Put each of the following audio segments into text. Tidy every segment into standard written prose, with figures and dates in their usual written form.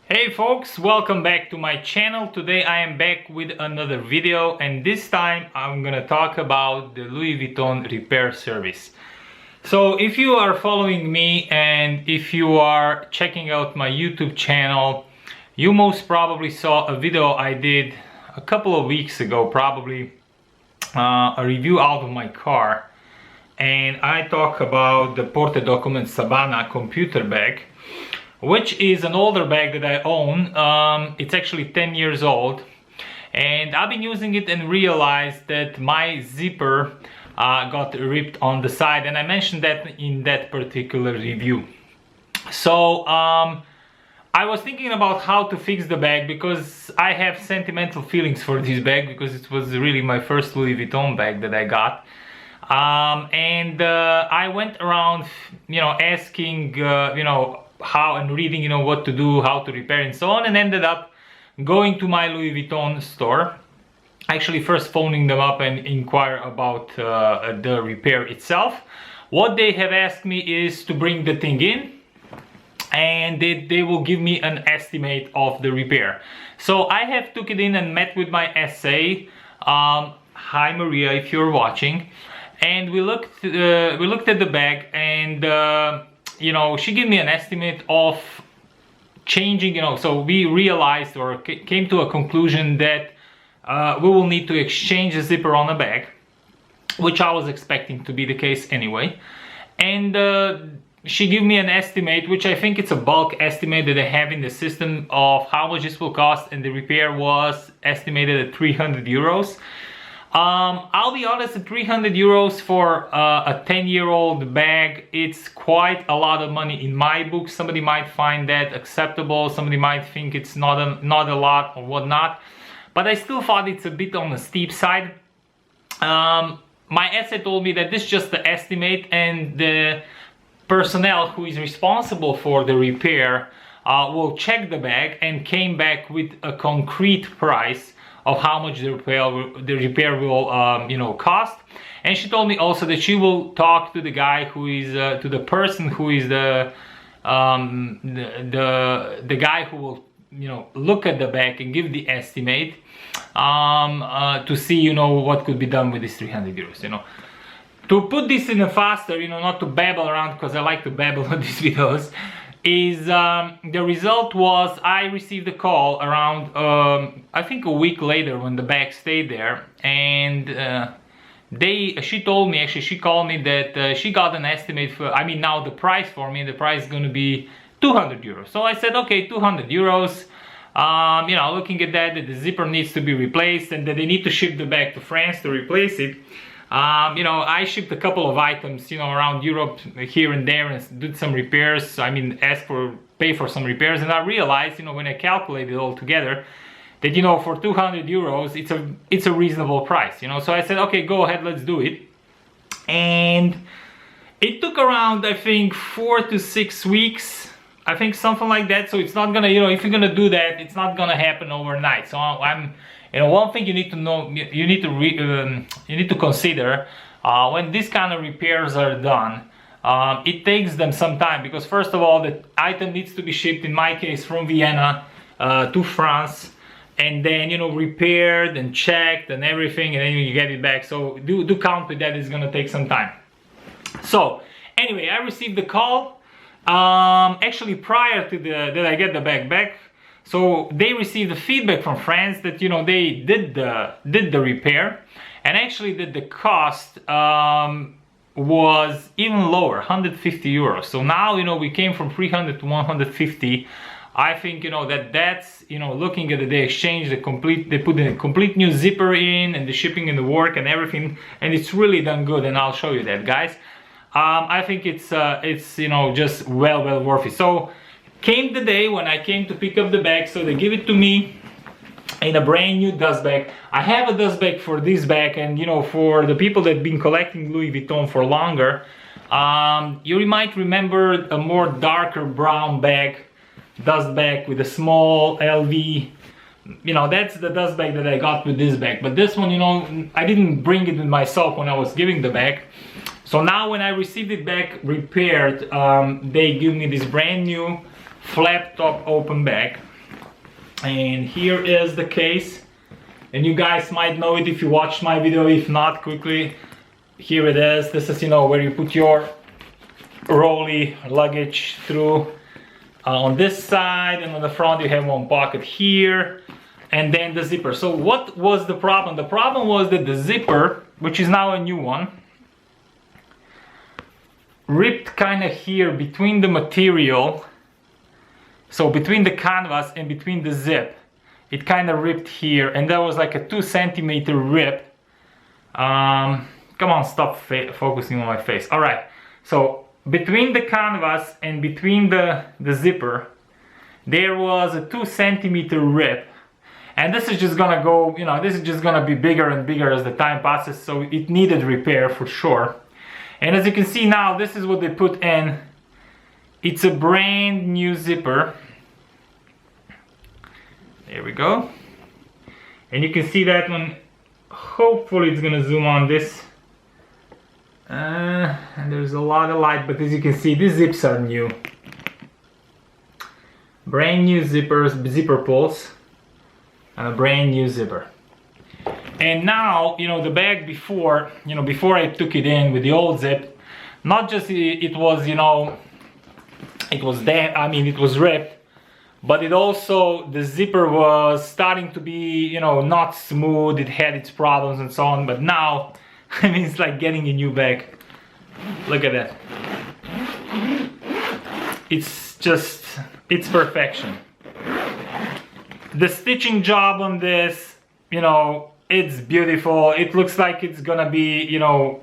Hey folks, welcome back to my channel. Today I am back with another video, and this time I'm gonna talk about the Louis Vuitton repair service. So if you are following me and if you are checking out my YouTube channel, you most probably saw a video I did a couple of weeks ago, probably a review out of my car, and I talk about the Porte Document Sabana computer bag, which is an older bag that I own. It's actually 10 years old, and I've been using it and realized that my zipper got ripped on the side, and I mentioned that in that particular review. So I was thinking about how to fix the bag, because I have sentimental feelings for this bag, because it was really my first Louis Vuitton bag that I got. I went around, asking, how and reading, what to do, how to repair and so on, and ended up going to my Louis Vuitton store. Actually, first phoning them up and inquire about the repair itself. What they have asked me is to bring the thing in, and they will give me an estimate of the repair. So I have took it in and met with my SA. Hi Maria, if you're watching. And we looked at the bag, and she gave me an estimate of changing, so we realized or came to a conclusion that we will need to exchange the zipper on the bag, which I was expecting to be the case anyway. And she gave me an estimate, which I think it's a bulk estimate that they have in the system, of how much this will cost, and the repair was estimated at 300 euros. I'll be honest, at 300 euros for a 10-year-old bag, it's quite a lot of money in my book. Somebody might find that acceptable, somebody might think it's not a lot or whatnot, but I still thought it's a bit on the steep side. My essay told me that this is just the estimate, and the personnel who is responsible for the repair will check the bag and came back with a concrete price of how much the repair will cost. And she told me also that she will talk to the guy who is to the person who is the guy who will look at the bag and give the estimate, to see what could be done with this 300 euros. To put this in a faster, not to babble around, because I like to babble on these videos, is the result was I received a call around I think a week later, when the bag stayed there, and she told me, actually she called me, that she got an estimate for, now the price for me, the price is going to be 200 euros. So I said, okay, 200 euros. Looking at that the zipper needs to be replaced, and that they need to ship the bag to France to replace it. I shipped a couple of items, around Europe here and there, and did some repairs. Pay for some repairs, and I realized, when I calculated it all together, that for 200 euros it's a reasonable price. So I said, okay, go ahead, let's do it. And it took around, I think, 4 to 6 weeks, I think, something like that. So it's not gonna, if you're gonna do that, it's not gonna happen overnight. So one thing you need to know, you need to consider when these kind of repairs are done, it takes them some time, because first of all, the item needs to be shipped, in my case, from Vienna to France, and then repaired and checked and everything, and then you get it back. So do count with that, it's gonna take some time. So anyway, I received the call actually prior to that I get the bag back. So they received the feedback from France that they did the repair, and actually that the cost was even lower, 150 euros. So now we came from 300 to 150. I think that's looking at it, they exchanged they put a complete new zipper in, and the shipping and the work and everything, and it's really done good, and I'll show you that, guys. I think it's just well worth it. So came the day when I came to pick up the bag, so they give it to me in a brand new dust bag. I have a dust bag for this bag, and for the people that have been collecting Louis Vuitton for longer, you might remember a more darker brown bag, dust bag with a small LV. That's the dust bag that I got with this bag. But this one, I didn't bring it with myself when I was giving the bag. So now when I received it back repaired, they give me this brand new flap top open bag. And here is the case, and you guys might know it if you watched my video. If not, quickly, here it is. This is, you know, where you put your rolly luggage through. On this side, and on the front you have one pocket here, and then the zipper. So what was the problem? The problem was that the zipper, which is now a new one, ripped kind of here between the material. So between the canvas and between the zip, it kind of ripped here, and there was like a 2 centimeter rip. Come on, stop focusing on my face. All right, so between the canvas and between the zipper, there was a 2 centimeter rip, and this is just gonna go, you know, this is just gonna be bigger and bigger as the time passes, so it needed repair for sure. And as you can see now, this is what they put in. It's a brand new zipper. There we go. And you can see that one. Hopefully it's gonna zoom on this. And there's a lot of light, but as you can see, these zips are new. Brand new zippers, zipper pulls, and a brand new zipper. And now, you know, the bag before, you know, before I took it in with the old zip, not just it was, you know, it was it was ripped, but it also, the zipper was starting to be, you know, not smooth. It had its problems and so on. But now, I mean, it's like getting a new bag. Look at that. It's just, it's perfection. The stitching job on this, you know, it's beautiful. It looks like it's gonna be, you know,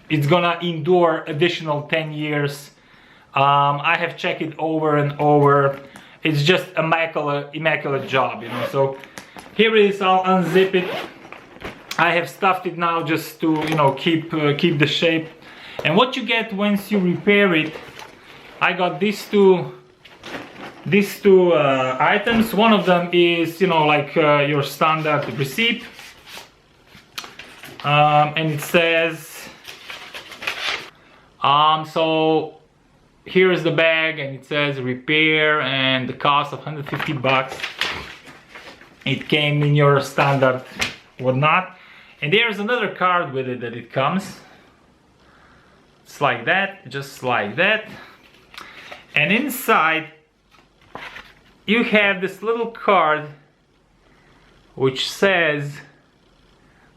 it's gonna endure additional 10 years. I have checked it over and over. It's just immaculate job, you know. So here it is. I'll unzip it. I have stuffed it now just to, you know, keep the shape. And what you get once you repair it, I got these two items. One of them is, you know, like your standard receipt, and it says, so here is the bag, and it says repair and the cost of 150 bucks. It came in your standard whatnot, and there's another card with it that it comes. It's like that, just like that, and inside you have this little card which says,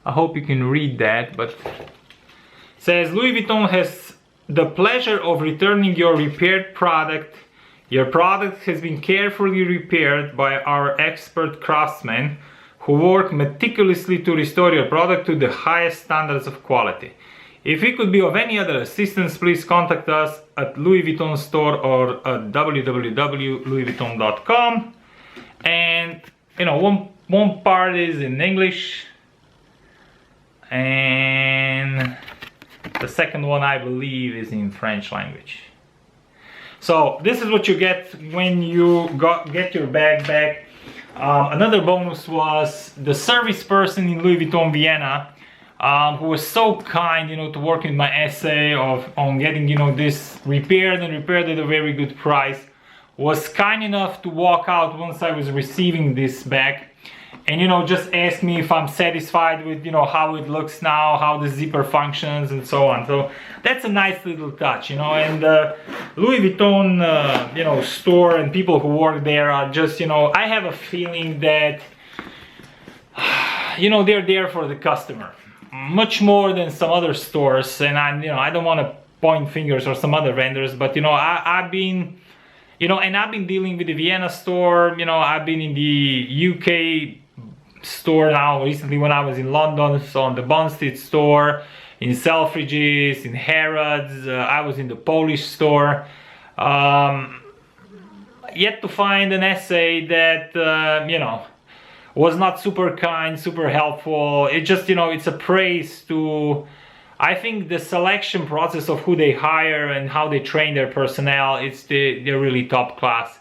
I hope you can read that, but it says Louis Vuitton has the pleasure of returning your repaired product. Your product has been carefully repaired by our expert craftsmen who work meticulously to restore your product to the highest standards of quality. If we could be of any other assistance, please contact us at Louis Vuitton store or at www.louisvuitton.com. And you know, one part is in English, and the second one, I believe, is in French language. So this is what you get when you get your bag back. Another bonus was the service person in Louis Vuitton Vienna, who was so kind, you know, to work with my essay on getting, you know, this repaired at a very good price, was kind enough to walk out once I was receiving this bag, and, you know, just ask me if I'm satisfied with, you know, how it looks now, how the zipper functions, and so on. So that's a nice little touch, you know. And Louis Vuitton, you know, store and people who work there are just, you know, I have a feeling that, you know, they're there for the customer much more than some other stores. And you know, I don't want to point fingers or some other vendors, but, you know, I've been, you know, and I've been dealing with the Vienna store, you know, I've been in the UK store now recently when I was in London, so on the Bond Street store, in Selfridges, in Harrods, I was in the Polish store. Yet to find an essay that, you know, was not super kind, super helpful. It just, you know, it's a praise to, I think, the selection process of who they hire and how they train their personnel. They're really top class.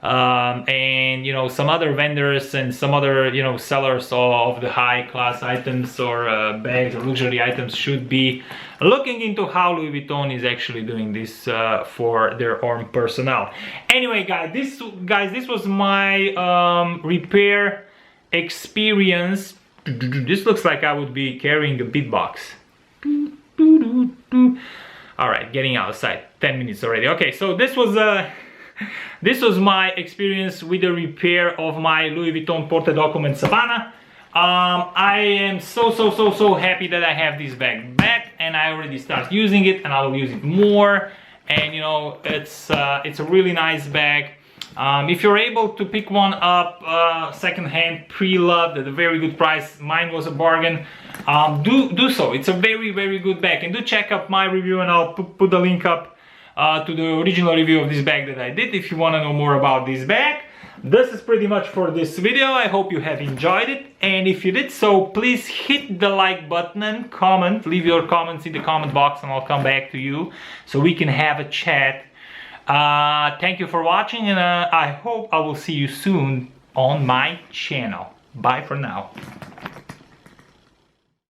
and you know, some other vendors and some other, you know, sellers of the high class items or bags or luxury items should be looking into how Louis Vuitton is actually doing this for their own personnel. Anyway, guys, this was my repair experience. This looks like I would be carrying a beatbox. All right, getting outside. 10 minutes already. Okay, so this was my experience with the repair of my Louis Vuitton porte-document Savannah. I am so happy that I have this bag back, and I already started using it, and I will use it more. And you know, it's a really nice bag. If you're able to pick one up second-hand, pre-loved at a very good price, mine was a bargain, do so. It's a very good bag, and do check out my review, and I'll put the link up to the original review of this bag that I did if you want to know more about this bag. This is pretty much for this video. I hope you have enjoyed it, and if you did so, please hit the like button and comment. Leave your comments in the comment box, and I'll come back to you so we can have a chat. Thank you for watching, and I hope I will see you soon on my channel. Bye for now.